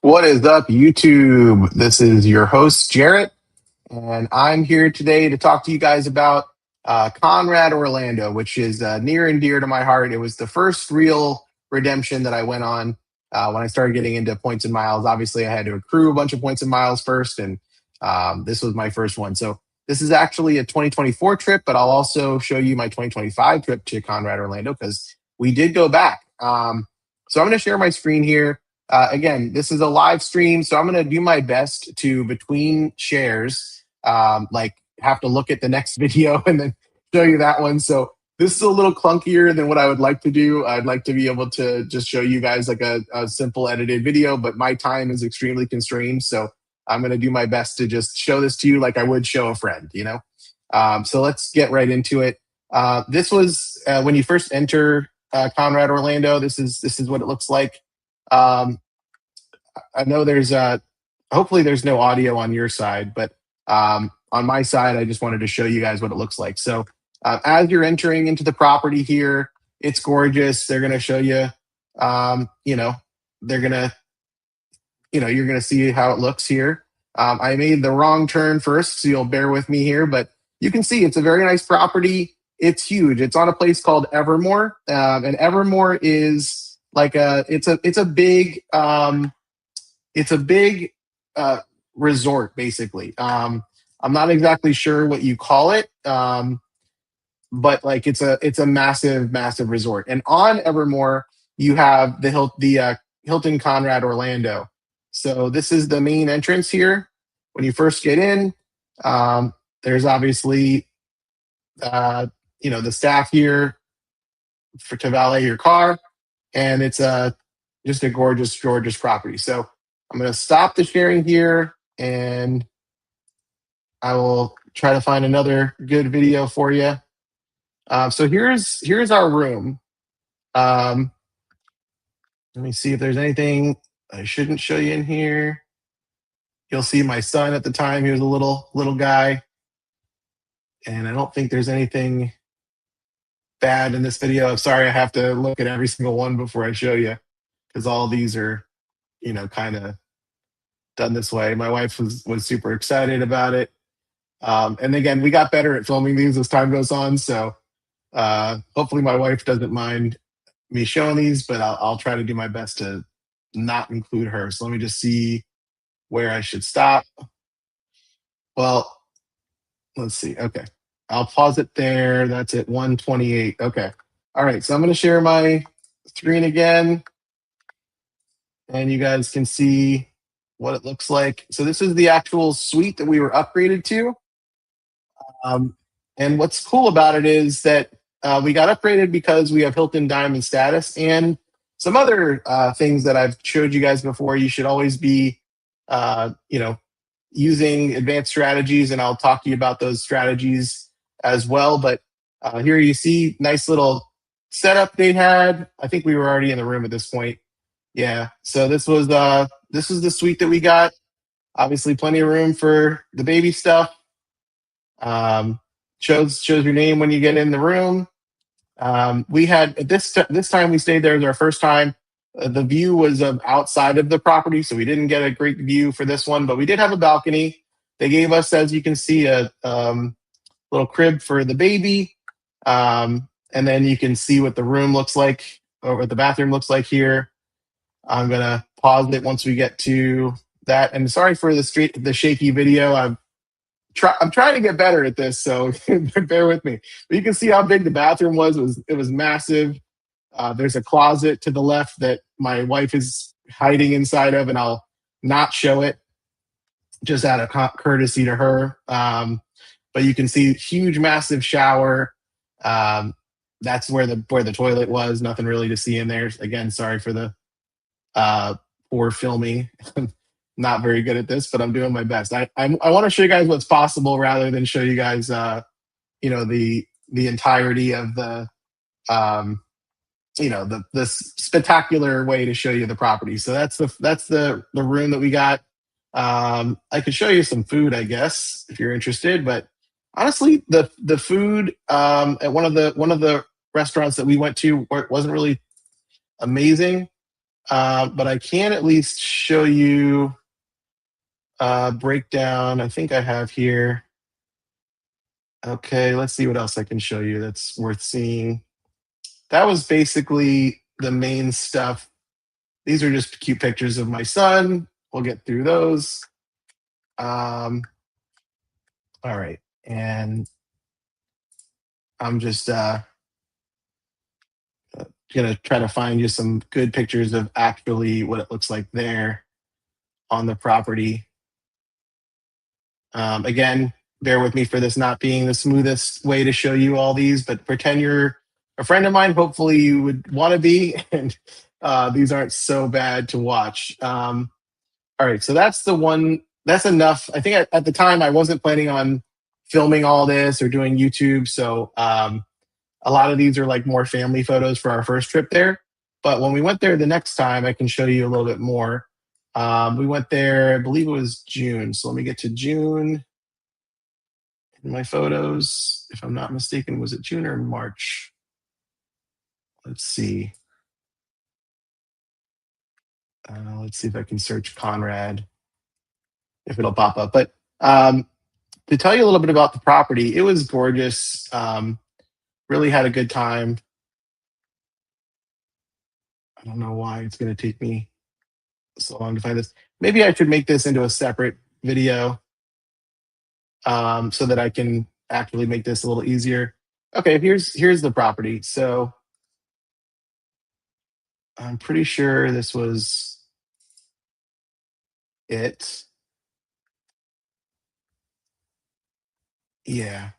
What is up, YouTube? This is your host, Jarrett, and I'm here today to talk to you guys about Conrad Orlando, which is near and dear to my heart. It was the first real redemption that I went on when I started getting into points and miles. Obviously, I had to accrue a bunch of points and miles first, and this was my first one. So this is actually a 2024 trip, but I'll also show you my 2025 trip to Conrad Orlando because we did go back. So I'm going to share my screen here. Again, this is a live stream, so I'm going to do my best to, between shares, like have to look at the next video and then show you that one. So this is a little clunkier than what I would like to do. I'd like to be able to just show you guys like a simple edited video, but my time is extremely constrained. So I'm going to do my best to just show this to you like I would show a friend, you know? So let's get right into it. This was when you first enter Conrad Orlando. This is what it looks like. I know there's hopefully there's no audio on your side, but on my side, I just wanted to show you guys what it looks like. So as you're entering into the property here, it's gorgeous. They're going to show you, they're going to, you're going to see how it looks here. I made the wrong turn first, so you'll bear with me here, but you can see it's a very nice property. It's huge. It's on a place called Evermore, and Evermore is like it's a big resort basically. I'm not exactly sure what you call it, but like it's a massive resort. And on Evermore you have the Hilton Conrad Orlando. So this is the main entrance here. When you first get in, there's obviously the staff here to valet your car. And it's just a gorgeous property. So I'm going to stop the sharing here, and I will try to find another good video for you. So here's our room. Let me see if there's anything I shouldn't show you in here. You'll see my son at the time. He was a little guy, and I don't think there's anything bad in this video. I'm sorry I have to look at every single one before I show you, because all these are, kind of done this way. My wife was super excited about it. And again, we got better at filming these as time goes on. So hopefully my wife doesn't mind me showing these, but I'll try to do my best to not include her. So let me just see where I should stop. Well, let's see. Okay. I'll pause it there. That's at 128. Okay. All right. So I'm going to share my screen again, and you guys can see what it looks like. So this is the actual suite that we were upgraded to. And what's cool about it is that we got upgraded because we have Hilton Diamond status and some other things that I've showed you guys before. You should always be, using advanced strategies, and I'll talk to you about those strategies as well. But here you see nice little setup they had. I think we were already in the room at this point. Yeah. So this was the suite that we got. Obviously, plenty of room for the baby stuff. Shows your name when you get in the room. We had this time we stayed there. It was our first time. The view was outside of the property, so we didn't get a great view for this one, but we did have a balcony. They gave us, as you can see, a little crib for the baby. And then you can see what the room looks like, or what the bathroom looks like here. I'm going to pause it once we get to that. And sorry for the shaky video. I'm trying to get better at this, so bear with me. But you can see how big the bathroom was. It was massive. There's a closet to the left that my wife is hiding inside of, and I'll not show it just out of courtesy to her. But you can see huge, massive shower. That's where the toilet was. Nothing really to see in there. Again, sorry for the poor filming. Not very good at this, but I'm doing my best. I want to show you guys what's possible rather than show you guys, the entirety of the spectacular way to show you the property. So that's the room that we got. I could show you some food, I guess, if you're interested. But honestly, the food at one of the restaurants that we went to wasn't really amazing. but I can at least show you a breakdown. I think I have here. Okay, let's see what else I can show you that's worth seeing. That was basically the main stuff. These are just cute pictures of my son. We'll get through those. All right, and I'm just gonna try to find you some good pictures of actually what it looks like there on the property. Again, bear with me for this not being the smoothest way to show you all these, but pretend you're a friend of mine. Hopefully, you would want to be, and these aren't so bad to watch. All right, so that's the one. That's enough. I think at the time I wasn't planning on filming all this or doing YouTube, so a lot of these are like more family photos for our first trip there. But when we went there the next time, I can show you a little bit more. We went there, I believe it was June. So let me get to June in my photos. If I'm not mistaken, was it June or March? Let's see. Let's see if I can search Conrad, if it'll pop up. But to tell you a little bit about the property, it was gorgeous. Really had a good time. I don't know why it's going to take me so long to find this. Maybe I should make this into a separate video so that I can actually make this a little easier. Okay, here's the property. So I'm pretty sure this was it. Yeah.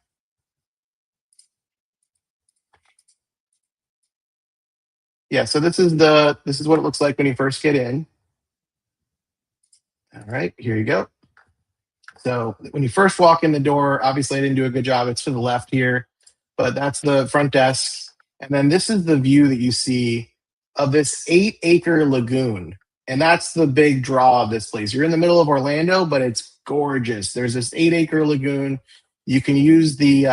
Yeah, so this is what it looks like when you first get in. All right, here you go. So when you first walk in the door, obviously I didn't do a good job. It's to the left here, but that's the front desk. And then this is the view that you see of this 8-acre lagoon. And that's the big draw of this place. You're in the middle of Orlando, but it's gorgeous. There's this 8-acre lagoon. You can use the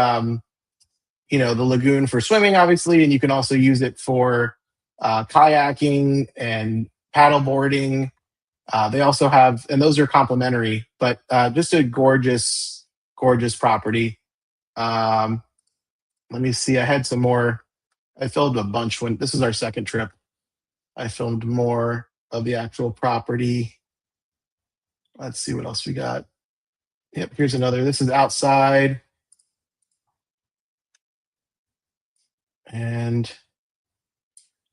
lagoon for swimming, obviously, and you can also use it for kayaking and paddle boarding. They also have, and those are complimentary, but just a gorgeous, gorgeous property. Um, Let me see. I had some more. I filmed a bunch when this is our second trip. I filmed more of the actual property. Let's see what else we got. Yep, here's another. This is outside. And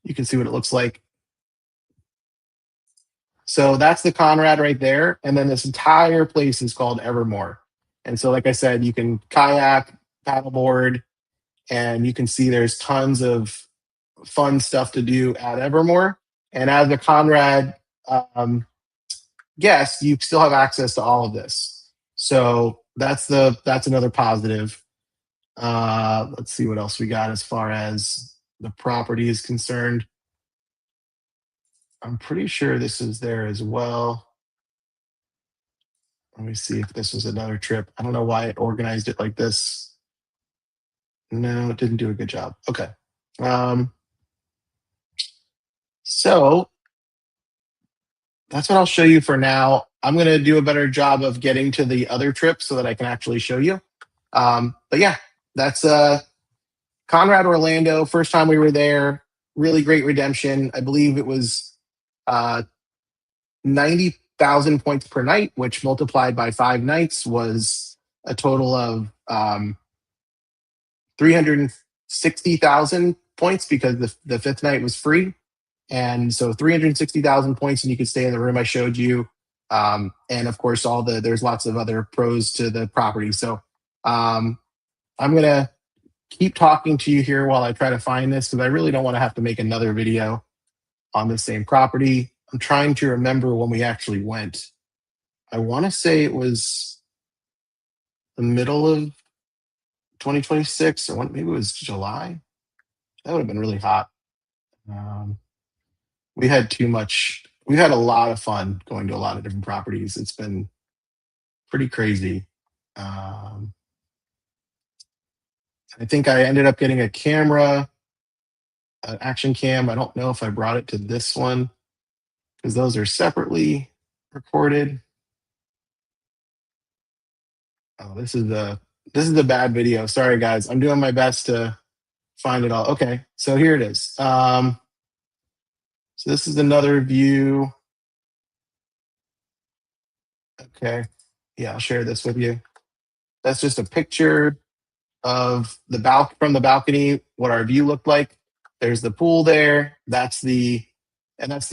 you can see what it looks like. So that's the Conrad right there. And then this entire place is called Evermore. And so, like I said, you can kayak, paddleboard, and you can see there's tons of fun stuff to do at Evermore. And as a Conrad um, guest, you still have access to all of this. So that's another positive. Let's see what else we got as far as the property is concerned. I'm pretty sure this is there as well. Let me see if this was another trip. I don't know why it organized it like this. No, it didn't do a good job. Okay. So that's what I'll show you for now. I'm going to do a better job of getting to the other trip so that I can actually show you. But yeah, that's Conrad Orlando. First time we were there. Really great redemption. I believe it was 90,000 points per night, which multiplied by 5 nights was a total of 360,000 points because the fifth night was free. And so 360,000 points, and you could stay in the room I showed you. And of course, there's lots of other pros to the property. So I'm going to keep talking to you here while I try to find this because I really don't want to have to make another video on the same property. I'm trying to remember when we actually went. I want to say it was the middle of 2026, or maybe it was July. That would have been really hot. We had too much. We've had a lot of fun going to a lot of different properties. It's been pretty crazy. I think I ended up getting a camera, an action cam. I don't know if I brought it to this one. because those are separately recorded. Oh, this is the bad video. Sorry guys, I'm doing my best to find it all. Okay, so here it is. So this is another view. Okay, yeah, I'll share this with you. That's just a picture of from the balcony, what our view looked like. There's the pool there. That's the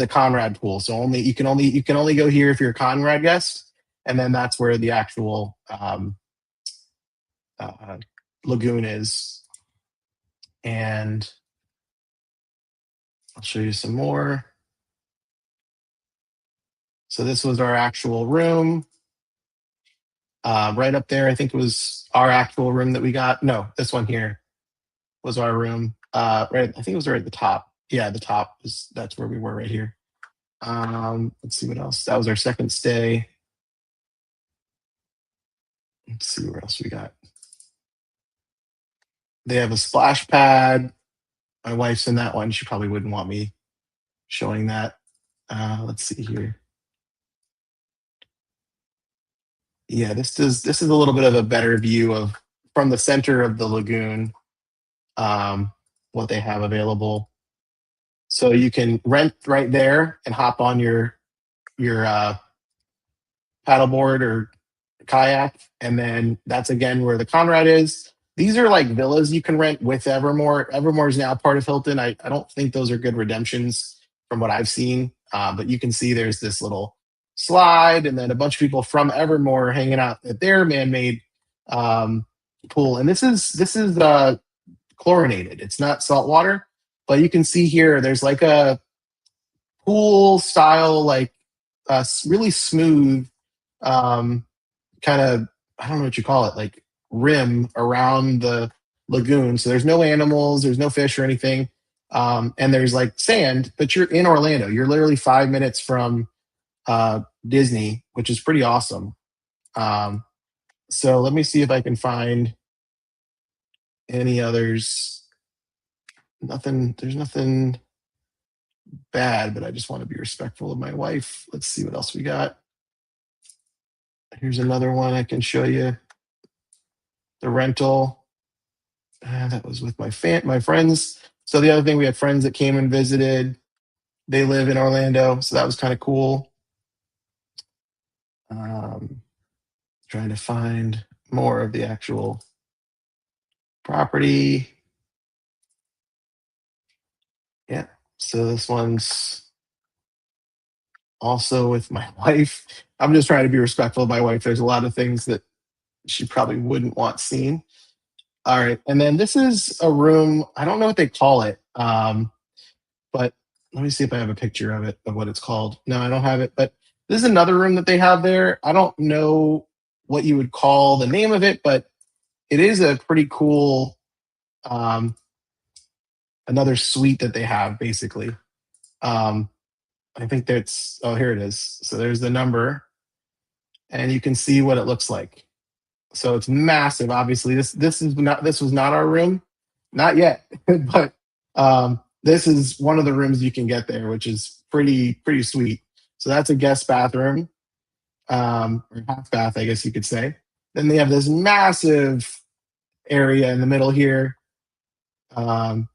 Conrad pool. So you can only go here if you're a Conrad guest, and then that's where the actual uh, lagoon is. And I'll show you some more. So this was our actual room. Right up there, I think it was our actual room that we got. No, this one here was our room. Right, I think it was right at the top. Yeah, the top that's where we were right here. Let's see what else. That was our second stay. Let's see where else we got. They have a splash pad. My wife's in that one. She probably wouldn't want me showing that. Let's see here. Yeah, this is a little bit of a better view of from the center of the lagoon, what they have available. So you can rent right there and hop on your paddleboard or kayak, and then that's again where the Conrad is. These are like villas you can rent with Evermore. Evermore is now part of Hilton. I don't think those are good redemptions from what I've seen, but you can see there's this little slide, and then a bunch of people from Evermore hanging out at their man-made pool. And this is chlorinated. It's not salt water, but you can see here there's like a pool style, like really smooth kind of, I don't know what you call it, like rim around the lagoon. So there's no animals, there's no fish or anything. And there's like sand, but you're in Orlando. You're literally 5 minutes from Disney, which is pretty awesome. So let me see if I can find any others. There's nothing bad, but I just want to be respectful of my wife. Let's see what else we got. Here's another one I can show you. The rental. That was with my friends. So the other thing, we had friends that came and visited. They live in Orlando, so that was kind of cool. Trying to find more of the actual property. Yeah, so this one's also with my wife. I'm just trying to be respectful of my wife. There's a lot of things that she probably wouldn't want seen. All right, and then this is a room. I don't know what they call it, but let me see if I have a picture of it, of what it's called. No, I don't have it, but this is another room that they have there. I don't know what you would call the name of it, but it is a pretty cool, um, another suite that they have, basically. I think that's, oh, here it is. So there's the number, and you can see what it looks like. So it's massive. Obviously, this was not our room, not yet, but this is one of the rooms you can get there, which is pretty sweet. So that's a guest bathroom, or half bath, I guess you could say. Then they have this massive area in the middle here, um,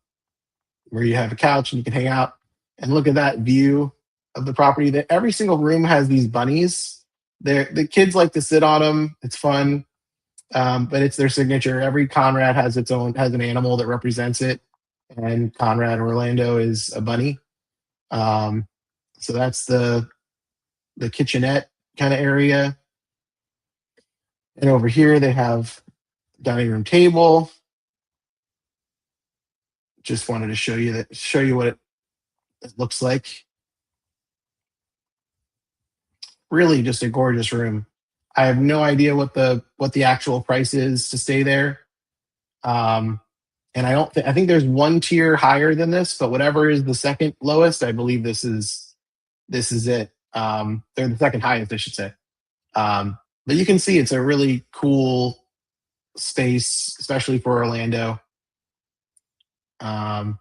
where you have a couch and you can hang out and look at that view of the property. That every single room has these bunnies. The kids like to sit on them. It's fun. But it's their signature. Every Conrad has an animal that represents it, and Conrad Orlando is a bunny. So that's the kitchenette kind of area. And over here they have dining room table. Just wanted to show you what it looks like. Really, just a gorgeous room. I have no idea what the actual price is to stay there. And I think there's one tier higher than this, but whatever is the second lowest, I believe this is it. They're the second highest, I should say. But you can see it's a really cool space, especially for Orlando. I'll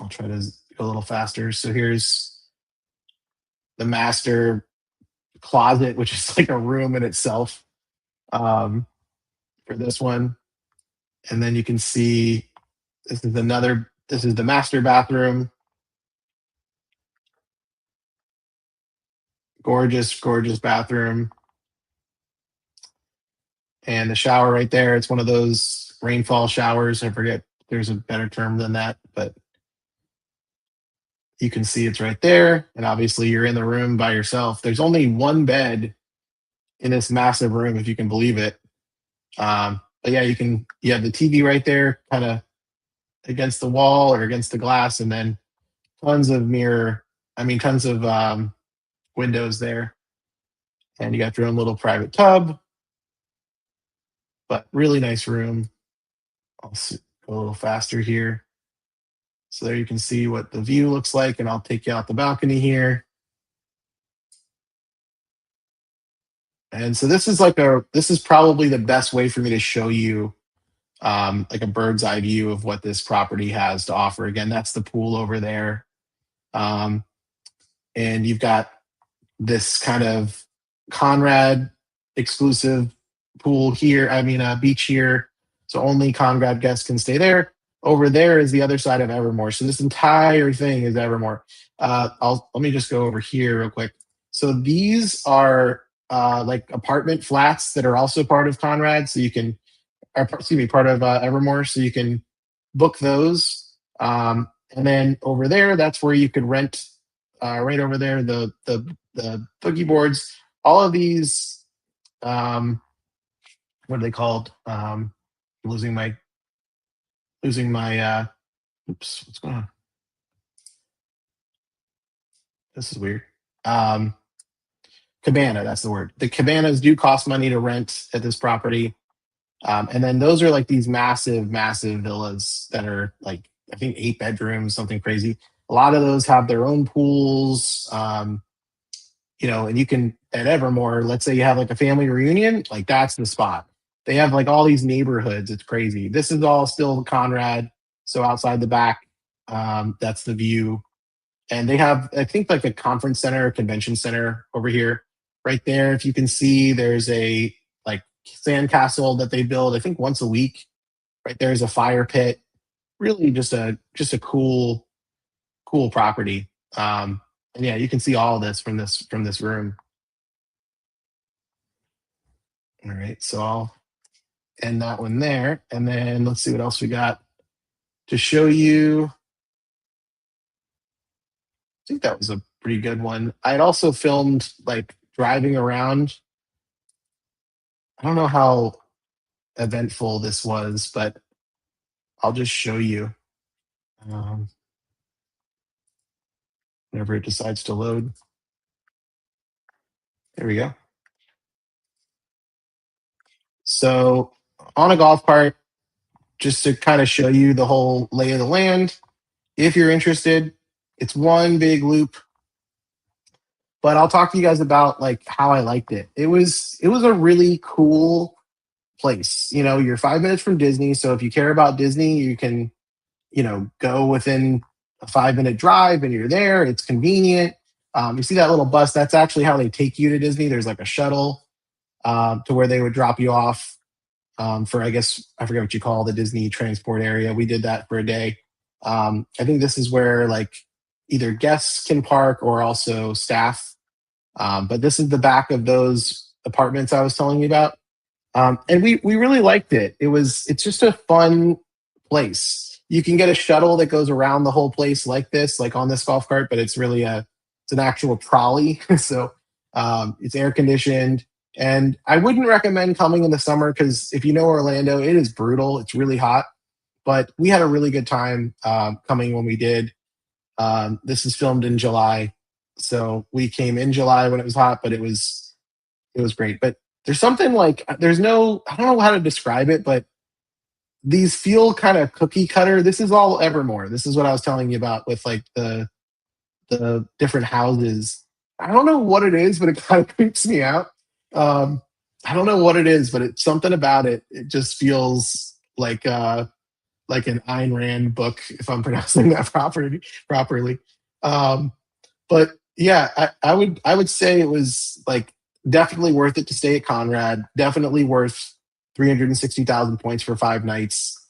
try to go a little faster. So here's the master closet, which is like a room in itself, um, for this one. And then you can see this is the master bathroom. Gorgeous, gorgeous bathroom. And the shower right there, it's one of those rainfall showers. I forget there's a better term than that, but you can see it's right there. And obviously, you're in the room by yourself. There's only one bed in this massive room, if you can believe it. But yeah, you have the TV right there, kind of against the wall or against the glass, and then tons of tons of windows there. And you got your own little private tub, but really nice room. Go a little faster here. So there you can see what the view looks like, and I'll take you out the balcony here. And so this is probably the best way for me to show you like a bird's eye view of what this property has to offer. Again, that's the pool over there. Um, and you've got this kind of Conrad exclusive pool here. Beach here. So only Conrad guests can stay there. Over there is the other side of Evermore. So this entire thing is Evermore. Let me just go over here real quick. So these are like apartment flats that are also part of Conrad. So you can, or excuse me, part of Evermore. So you can book those. And then over there, that's where you could rent. Right over there, the boogie boards. All of these, what are they called? Losing my oops, what's going on? This is weird. Um, Cabana, that's the word. The cabanas do cost money to rent at this property. And then those are like these massive, massive villas that are like, I think 8 bedrooms, something crazy. A lot of those have their own pools. And you can at Evermore, let's say you have like a family reunion, like that's the spot. They have like all these neighborhoods. It's crazy. This is all still Conrad. So outside the back, that's the view. And they have, I think, like a conference center, convention center over here. Right there, if you can see, there's a like sandcastle that they build, I think once a week. Right there's a fire pit. Really just a cool property. And yeah, you can see all of this from this room. All right, so I'll end that one there, and then let's see what else we got to show you. I think that was a pretty good one. I had also filmed like driving around. I don't know how eventful this was, but I'll just show you. Um, Whenever it decides to load. There we go. So on a golf cart, just to kind of show you the whole lay of the land. If you're interested, it's one big loop. But I'll talk to you guys about like how I liked it. It was a really cool place. You're 5 minutes from Disney, so if you care about Disney, you can, go within a 5 minute drive and you're there. It's convenient. You see that little bus? That's actually how they take you to Disney. There's like a shuttle to where they would drop you off for, I guess, I forget what you call the Disney transport area. We did that for a day. I think this is where like either guests can park or also staff. But this is the back of those apartments I was telling you about. And we really liked it. It's just a fun place. You can get a shuttle that goes around the whole place like this, like on this golf cart, but it's an actual trolley. So it's air conditioned. And I wouldn't recommend coming in the summer because if you know Orlando, it is brutal. It's really hot. But we had a really good time coming when we did. This is filmed in July. So we came in July when it was hot, but it was great. But there's something like I don't know how to describe it, but these feel kind of cookie cutter. This is all Evermore. This is what I was telling you about with like the different houses. I don't know what it is, but it kind of creeps me out. I don't know what it is, but it's something about it. It just feels like an Ayn Rand book, if I'm pronouncing that properly. But Yeah, I would say it was like definitely worth it to stay at Conrad. Definitely worth 360,000 points for 5 nights.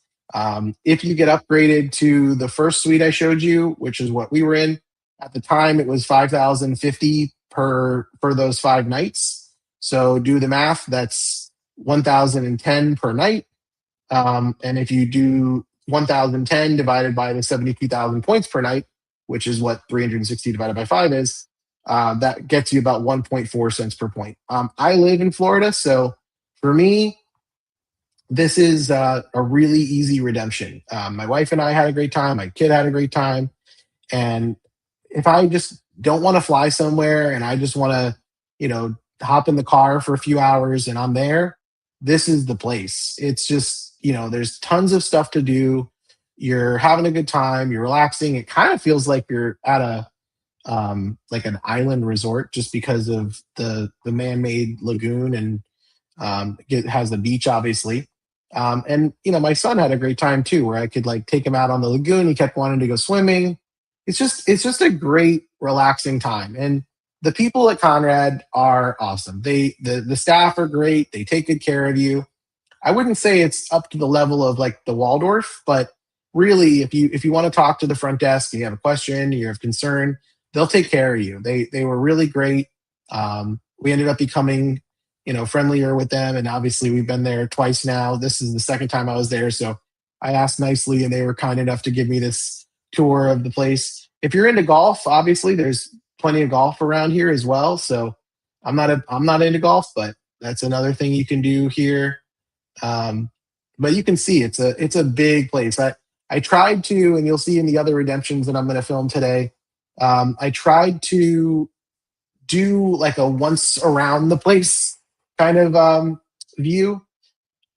If you get upgraded to the first suite I showed you, which is what we were in at the time, it was 5,050 per those 5 nights. So do the math. That's 1,010 per night. And if you do 1,010 divided by the 72,000 points per night, which is what 360 divided by 5 is, that gets you about 1.4 cents per point. I live in Florida, so for me, this is a really easy redemption. My wife and I had a great time. My kid had a great time. And if I just don't want to fly somewhere and I just want to, hop in the car for a few hours and I'm there, this is the place. It's just, there's tons of stuff to do. You're having a good time, you're relaxing. It kind of feels like you're at a like an island resort just because of the man-made lagoon and it has the beach obviously. And my son had a great time too, where I could like take him out on the lagoon. He kept wanting to go swimming. It's just a great relaxing time. And the people at Conrad are awesome. The staff are great. They take good care of you. I wouldn't say it's up to the level of like the Waldorf, but really, if you want to talk to the front desk and you have a question, you have concern, they'll take care of you. They were really great. We ended up becoming friendlier with them, and obviously we've been there twice now. This is the second time I was there, so I asked nicely, and they were kind enough to give me this tour of the place. If you're into golf, obviously there's plenty of golf around here as well. So I'm not into golf, but that's another thing you can do here. um, but you can see it's a big place. I tried to, and you'll see in the other redemptions that I'm going to film today. I tried to do like a once around the place kind of view.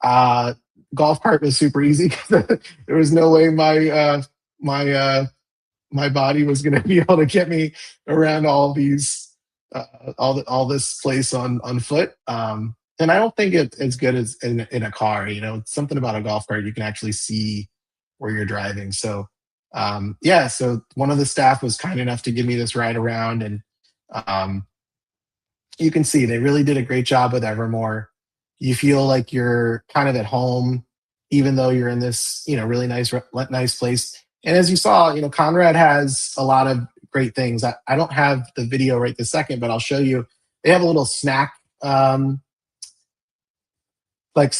Uh, Golf cart was super easy because there was no way my my body was going to be able to get me around all these all this place on foot. And I don't think it's as good as in a car. It's something about a golf cart, you can actually see where you're driving. So yeah, so one of the staff was kind enough to give me this ride around, and um, you can see they really did a great job with Evermore. You feel like you're kind of at home, even though you're in this, really nice place. And as you saw, Conrad has a lot of great things. I don't have the video right this second, but I'll show you. They have a little snack, like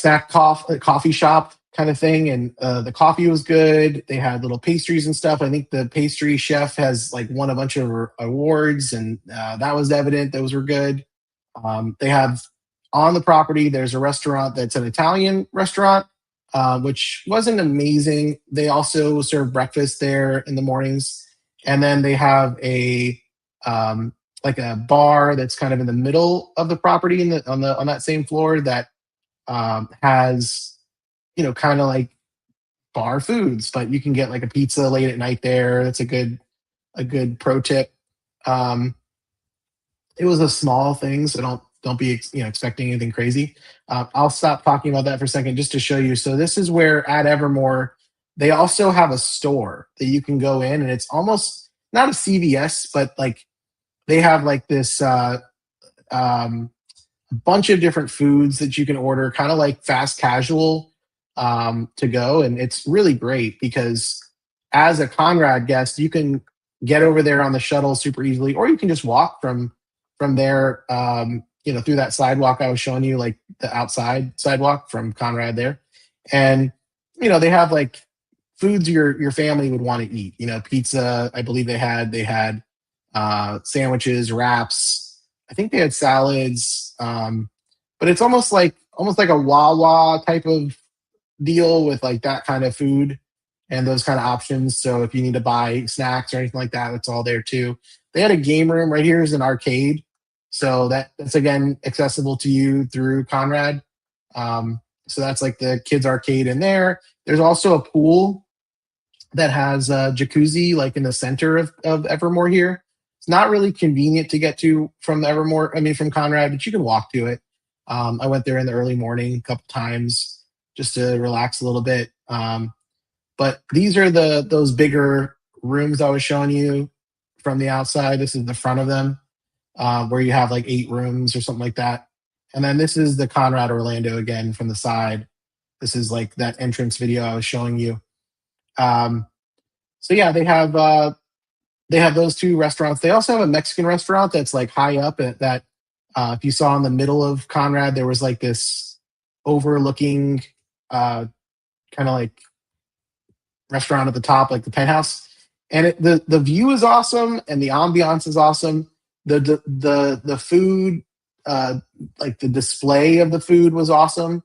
coffee shop kind of thing, and the coffee was good. They had little pastries and stuff. I think the pastry chef has like won a bunch of awards, and that was evident. Those were good. They have on the property, there's a restaurant that's an Italian restaurant, which wasn't amazing. They also serve breakfast there in the mornings. And then they have like a bar that's kind of in the middle of the property on that same floor that has, kind of like bar foods, but you can get like a pizza late at night there. That's a good pro tip. Um, it was a small thing, so don't be expecting anything crazy. I'll stop talking about that for a second just to show you. So this is where at Evermore they also have a store that you can go in, and it's almost not a CVS, but like they have like this um, bunch of different foods that you can order, kind of like fast casual to go, and it's really great because as a Conrad guest, you can get over there on the shuttle super easily, or you can just walk from there, through that sidewalk I was showing you, like the outside sidewalk from Conrad there. And they have like foods your family would want to eat. Pizza. I believe they had sandwiches, wraps. I think they had salads. But it's almost like a Wawa type of deal with like that kind of food and those kind of options. So if you need to buy snacks or anything like that, it's all there too. They had a game room right here is an arcade. So that's again accessible to you through Conrad. So that's like the kids arcade in there. There's also a pool that has a jacuzzi like in the center of Evermore here. It's not really convenient to get to from from Conrad, but you can walk to it. I went there in the early morning a couple times just to relax a little bit. But these are those bigger rooms I was showing you from the outside. This is the front of them, where you have like 8 rooms or something like that. And then this is the Conrad Orlando again from the side. This is like that entrance video I was showing you. Um, so yeah, they have those 2 restaurants. They also have a Mexican restaurant that's like high up at that. If you saw in the middle of Conrad, there was like this overlooking kind of like restaurant at the top, like the penthouse. And the view is awesome, and the ambiance is awesome. The food, uh, like the display of the food was awesome,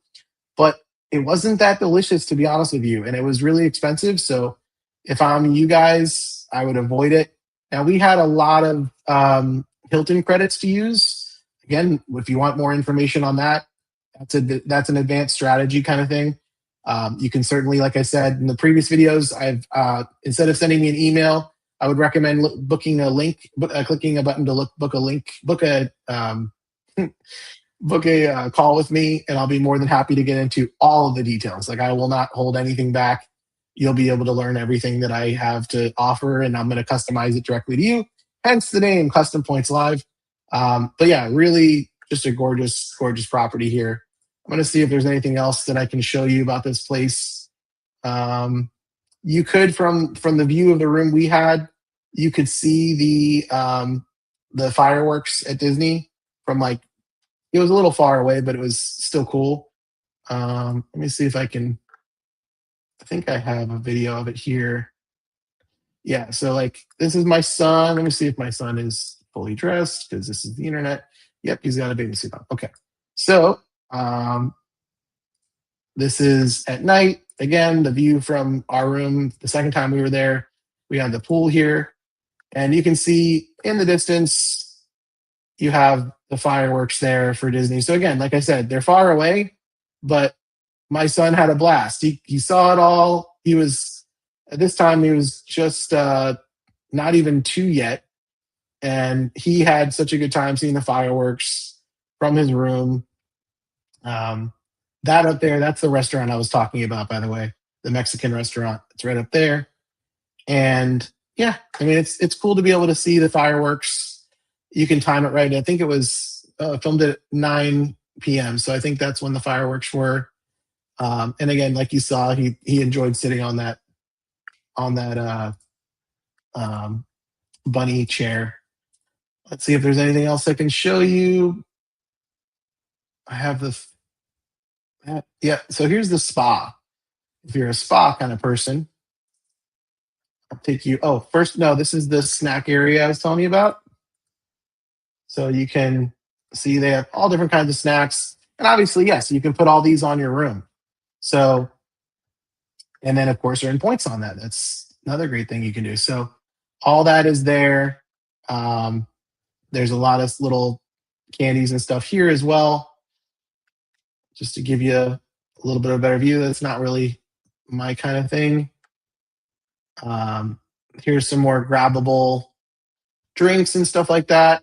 but it wasn't that delicious, to be honest with you, and it was really expensive. So if I'm you guys, I would avoid it. Now we had a lot of Hilton credits to use. Again, if you want more information on that, that's an advanced strategy kind of thing. You can certainly, like I said in the previous videos, I've instead of sending me an email, I would recommend booking a link, clicking a button to book a link, book a call with me, and I'll be more than happy to get into all of the details. Like I will not hold anything back. You'll be able to learn everything that I have to offer, and I'm going to customize it directly to you. Hence the name Custom Points Live. But yeah, really just a gorgeous, gorgeous property here. I'm going to see if there's anything else that I can show you about this place. You could, from the view of the room we had, you could see the fireworks at Disney from like, it was a little far away, but it was still cool. Let me see if I can. I think I have a video of it here. Yeah, so like this is my son. Let me see if my son is fully dressed because this is the internet. Yep, he's got a bathing suit on. Okay, so this is at night. Again, the view from our room. The second time we were there, we had the pool here, and you can see in the distance you have the fireworks there for Disney. So again, like I said, they're far away, but my son had a blast. He saw it all. He was at this time he was just not even 2 yet, and he had such a good time seeing the fireworks from his room. That up there, that's the restaurant I was talking about, by the way, the Mexican restaurant. It's right up there, and yeah, I mean it's cool to be able to see the fireworks. You can time it right. I think it was filmed at 9 p.m. So I think that's when the fireworks were. And again, like you saw, he enjoyed sitting on that um, bunny chair. Let's see if there's anything else I can show you. I have yeah. So here's the spa. If you're a spa kind of person, I'll take you. Oh, first, no, this is the snack area I was telling you about. So you can see they have all different kinds of snacks, and obviously, yes, you can put all these on your room. So, and then of course earn points on that. That's another great thing you can do. So all that is there. Um, there's a lot of little candies and stuff here as well, just to give you a little bit of a better view. That's not really my kind of thing. Here's some more grabbable drinks and stuff like that.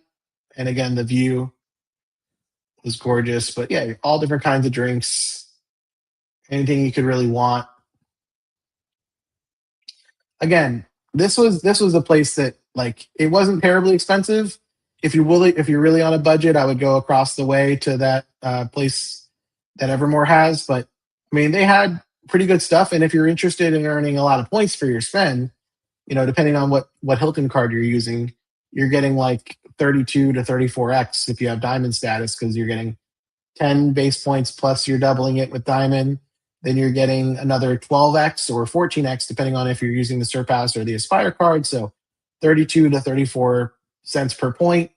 And again, the view was gorgeous. But yeah, all different kinds of drinks, anything you could really want. Again, this was a place that like it wasn't terribly expensive. If you're really on a budget, I would go across the way to that place that Evermore has. But I mean, they had pretty good stuff. And if you're interested in earning a lot of points for your spend, depending on what Hilton card you're using, you're getting like 32 to 34x if you have diamond status, because you're getting 10 base points plus you're doubling it with diamond. Then you're getting another 12x or 14x depending on if you're using the Surpass or the Aspire card. So 32 to 34 cents per point,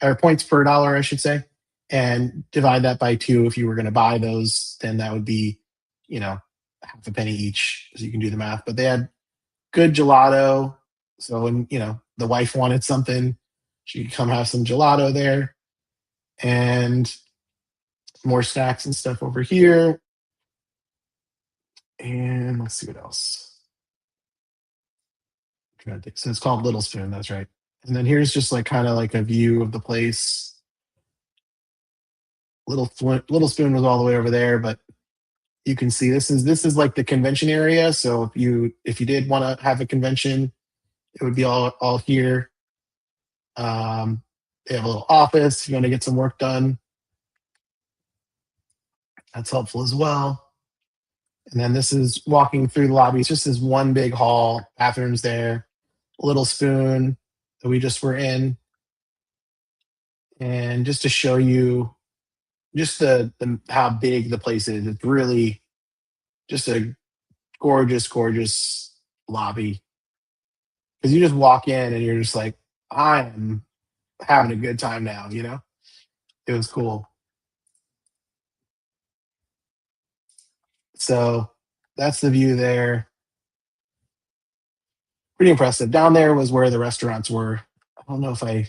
or points per dollar, I should say. And divide that by 2 if you were going to buy those, then that would be, half a penny each. So you can do the math. But they had good gelato. So when, the wife wanted something, she could come have some gelato there. And more snacks and stuff over here. And let's see what else. So it's called Little Spoon, that's right. And then here's just like kind of like a view of the place. Little Spoon was all the way over there, but you can see this is like the convention area. So if you did want to have a convention, it would be all here. Um, they have a little office if you want to get some work done. That's helpful as well. And then this is walking through the lobby. It's just this one big hall, bathrooms there, a little spoon that we just were in. And just to show you just the how big the place is, it's really just a gorgeous, gorgeous lobby. Because you just walk in and you're just like, I am having a good time now, you know? It was cool. So that's the view there. Pretty impressive. Down there was where the restaurants were. I don't know if I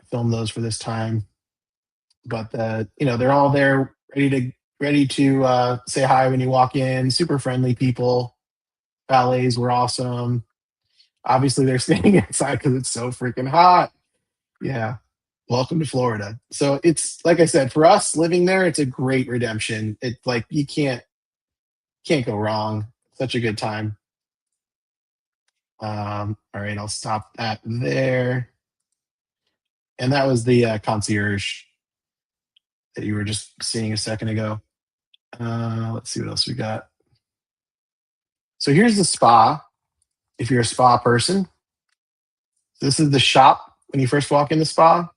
filmed those for this time, but they're all there ready to say hi when you walk in. Super friendly people. Ballets were awesome. Obviously, they're staying inside because it's so freaking hot. Yeah. Welcome to Florida. So it's like I said, for us living there, it's a great redemption. It's like you can't go wrong. Such a good time. All right, I'll stop that there. And that was the concierge that you were just seeing a second ago. Let's see what else we got. So here's the spa. If you're a spa person, this is the shop when you first walk in the spa.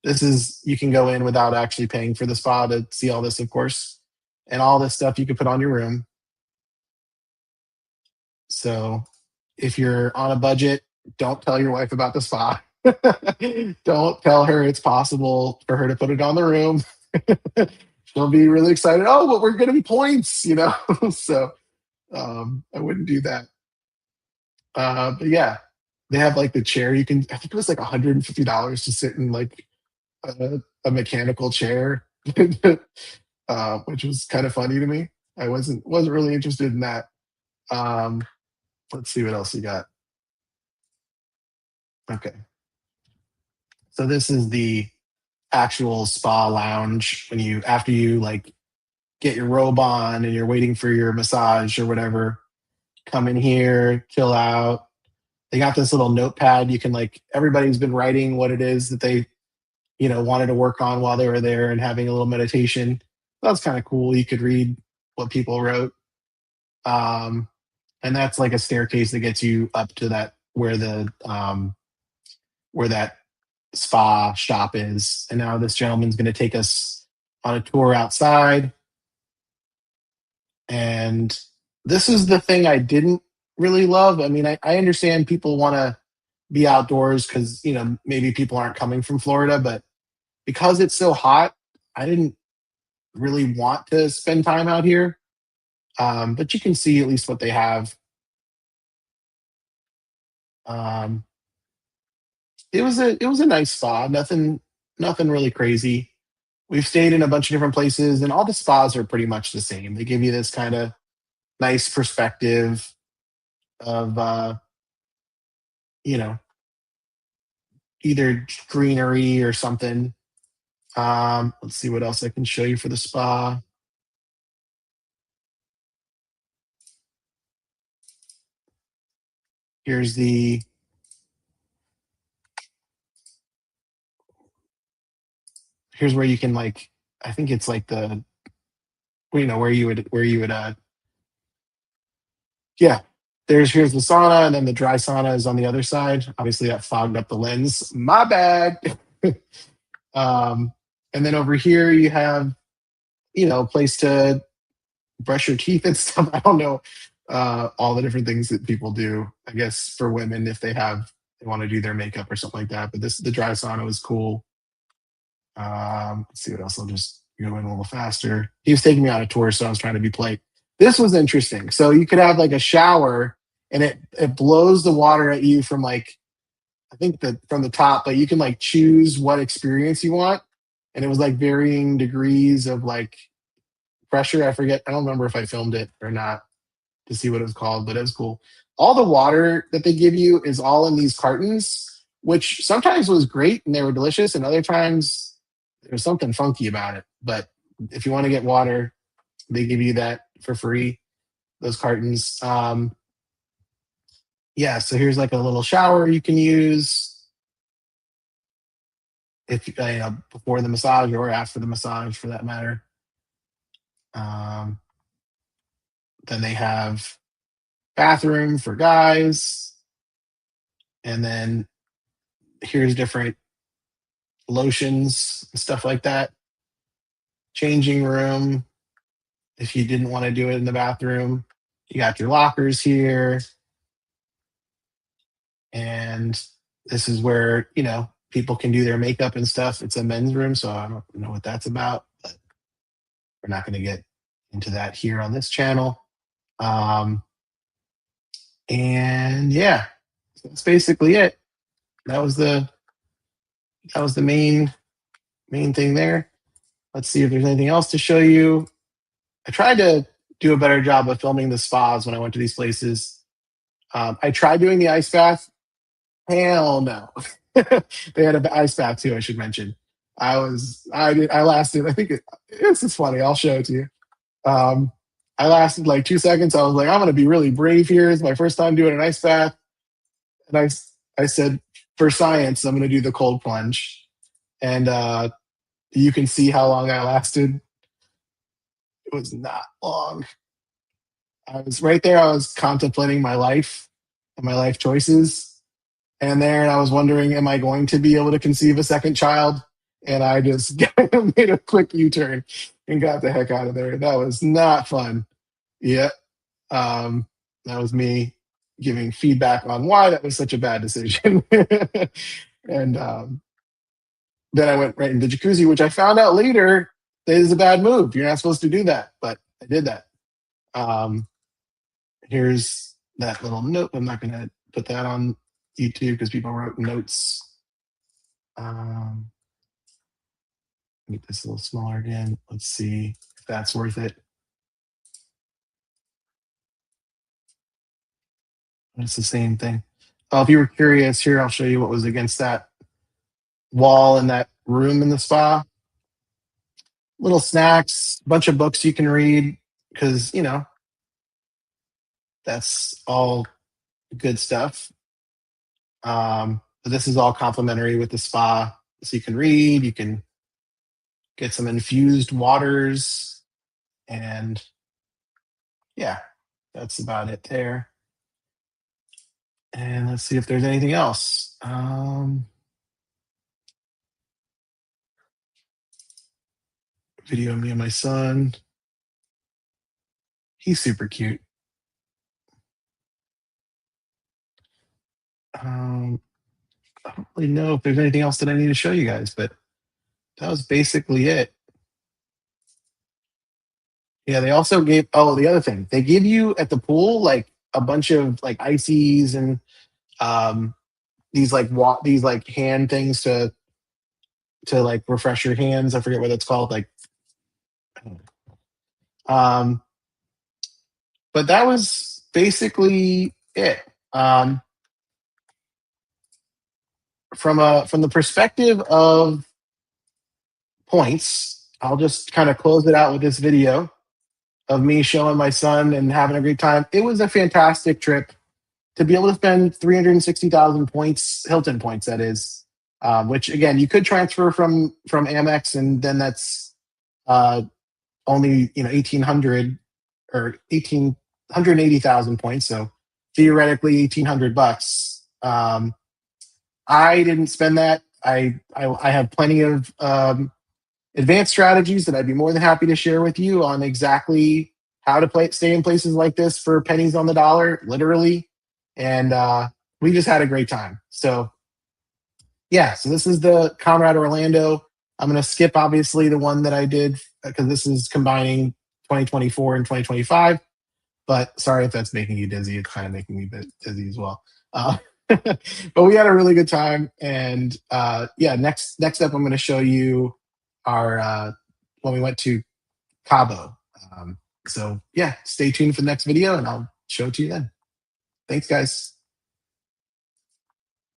This is you can go in without actually paying for the spa to see all this, of course, and all this stuff you can put on your room. So if you're on a budget, don't tell your wife about the spa. Don't tell her it's possible for her to put it on the room. She'll be really excited. Oh, but we're going to be points, you know? So I wouldn't do that. But yeah, they have like the chair. I think it was like $150 to sit in like a mechanical chair, which was kind of funny to me. I wasn't really interested in that. Um, let's see what else you got. Okay. So this is the actual spa lounge when you after you like get your robe on and you're waiting for your massage or whatever, come in here, chill out. They got this little notepad you can like everybody's been writing what it is that they, wanted to work on while they were there and having a little meditation. That was kind of cool. You could read what people wrote. Um and that's like a staircase that gets you up to that where that spa shop is. And now this gentleman's going to take us on a tour outside. And this is the thing I didn't really love. I mean, I understand people want to be outdoors because, maybe people aren't coming from Florida, but because it's so hot, I didn't really want to spend time out here. But you can see at least what they have. Um, it was a nice spa. Nothing really crazy. We've stayed in a bunch of different places, and all the spas are pretty much the same. They give you this kind of nice perspective of you know either greenery or something. Let's see what else I can show you for the spa. Here's the here's where you can like I think it's like the where you would yeah. Here's the sauna and then the dry sauna is on the other side. Obviously that fogged up the lens. My bad. um, and then over here you have a place to brush your teeth and stuff. I don't know all the different things that people do. I guess for women if they want to do their makeup or something like that. But the dry sauna was cool. Let's see what else. I'll just go in a little faster. He was taking me on a tour, so I was trying to be polite. This was interesting. So you could have like a shower, and it blows the water at you from like I think that from the top, but you can like choose what experience you want, and it was like varying degrees of like pressure. I forget. I don't remember if I filmed it or not to see what it was called, but it was cool. All the water that they give you is all in these cartons, which sometimes was great and they were delicious, and other times there's something funky about it. But if you want to get water, they give you that for free, those cartons. Yeah, so here's like a little shower you can use. if before the massage or after the massage for that matter. Um, then they have bathroom for guys, and then here's different lotions and stuff like that. Changing room if you didn't want to do it in the bathroom. You got your lockers here, and this is where people can do their makeup and stuff. It's a men's room, so I don't know what that's about, but we're not going to get into that here on this channel. Um, and yeah, so that's basically it. That was the main thing there. Let's see if there's anything else to show you. I tried to do a better job of filming the spas when I went to these places. I tried doing the ice bath. Hell no. They had an ice bath too, I should mention. I lasted, I think this is funny. I'll show it to you. I lasted like 2 seconds. I was like, I'm going to be really brave here. It's my first time doing an ice bath. And I said, for science, I'm going to do the cold plunge. And you can see how long I lasted. It was not long. I was right there. I was contemplating my life and my life choices. And there, I was wondering, am I going to be able to conceive a second child? And I just made a quick U-turn and got the heck out of there. That was not fun. Yeah. That was me giving feedback on why that was such a bad decision. And then I went right into the jacuzzi, which I found out later that is a bad move. You're not supposed to do that, but I did that. Here's that little note. I'm not going to put that on YouTube because people wrote notes. Make this a little smaller again. Let's see if that's worth it. It's the same thing. If you were curious, here I'll show you what was against that wall in that room in the spa. Little snacks, bunch of books you can read because that's all good stuff. But this is all complimentary with the spa, so you can read, you can get some infused waters, and yeah, that's about it there. And let's see if there's anything else. Video of me and my son. He's super cute. I don't really know if there's anything else that I need to show you guys, but that was basically it. Yeah, they also gave, the other thing, they give you at the pool like a bunch of like ices and these like hand things to like refresh your hands. I forget what it's called. Like, but that was basically it. From the perspective of points, I'll just kind of close it out with this video of me showing my son and having a great time. It was a fantastic trip to be able to spend 360,000 points, Hilton points, that is, which again, you could transfer from Amex, and then that's only 1,800 or 180,000 points. So theoretically, $1,800. I didn't spend that. I have plenty of advanced strategies that I'd be more than happy to share with you on exactly how to stay in places like this for pennies on the dollar, literally. And we just had a great time. So yeah, so this is the Conrad Orlando. I'm going to skip obviously the one that I did because this is combining 2024 and 2025. But sorry if that's making you dizzy. It's kind of making me a bit dizzy as well. But we had a really good time. And yeah, next up, I'm going to show you our when we went to Cabo. So yeah, stay tuned for the next video and I'll show it to you then. Thanks, guys.